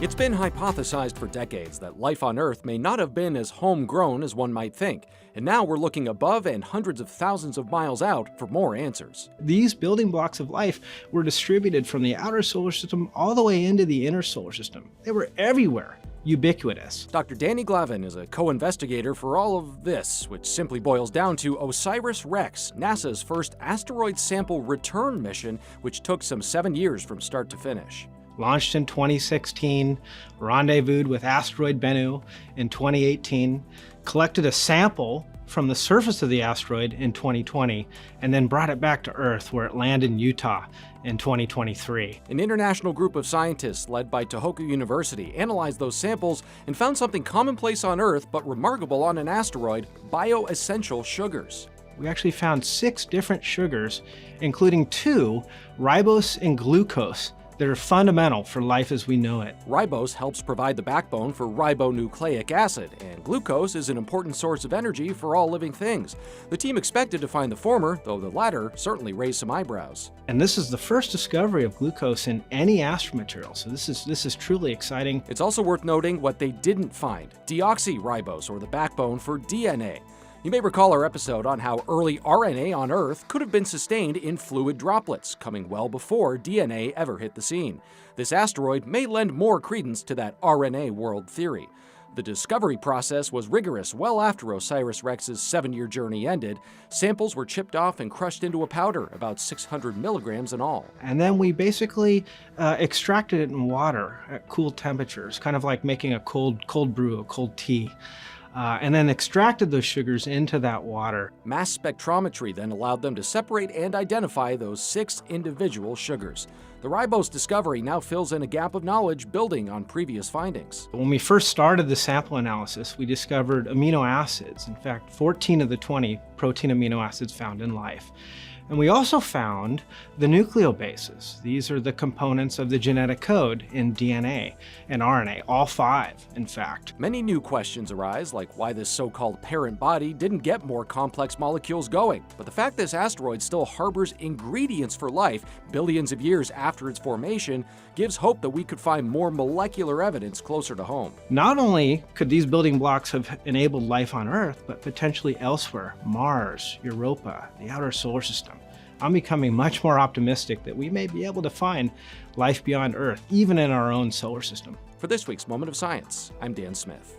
It's been hypothesized for decades that life on Earth may not have been as homegrown as one might think, and now we're looking above and hundreds of thousands of miles out for more answers. These building blocks of life were distributed from the outer solar system all the way into the inner solar system. They were everywhere, ubiquitous. Dr. Danny Glavin is a co-investigator for all of this, which simply boils down to OSIRIS-REx, NASA's first asteroid sample return mission, which took some 7 years from start to finish. Launched in 2016, rendezvoused with asteroid Bennu in 2018, collected a sample from the surface of the asteroid in 2020, and then brought it back to Earth, where it landed in Utah in 2023. An international group of scientists led by Tohoku University analyzed those samples and found something commonplace on Earth but remarkable on an asteroid: bioessential sugars. We actually found 6 different sugars, including 2, ribose and glucose, that are fundamental for life as we know it. Ribose helps provide the backbone for ribonucleic acid, and glucose is an important source of energy for all living things. The team expected to find the former, though the latter certainly raised some eyebrows. And this is the first discovery of glucose in any astromaterial, so this is truly exciting. It's also worth noting what they didn't find: deoxyribose, or the backbone for DNA. You may recall our episode on how early RNA on Earth could have been sustained in fluid droplets, coming well before DNA ever hit the scene. This asteroid may lend more credence to that RNA world theory. The discovery process was rigorous well after OSIRIS-REx's 7-year journey ended. Samples were chipped off and crushed into a powder, about 600 milligrams in all. And then we basically extracted it in water at cool temperatures, kind of like making a cold brew, a cold tea. And then extracted those sugars into that water. Mass spectrometry then allowed them to separate and identify those 6 individual sugars. The ribose discovery now fills in a gap of knowledge building on previous findings. When we first started the sample analysis, we discovered amino acids. In fact, 14 of the 20 protein amino acids found in life. And we also found the nucleobases. These are the components of the genetic code in DNA and RNA, all 5, in fact. Many new questions arise, like why this so-called parent body didn't get more complex molecules going. But the fact this asteroid still harbors ingredients for life billions of years after its formation gives hope that we could find more molecular evidence closer to home. Not only could these building blocks have enabled life on Earth, but potentially elsewhere: Mars, Europa, the outer solar system. I'm becoming much more optimistic that we may be able to find life beyond Earth, even in our own solar system. For this week's Moment of Science, I'm Dan Smith.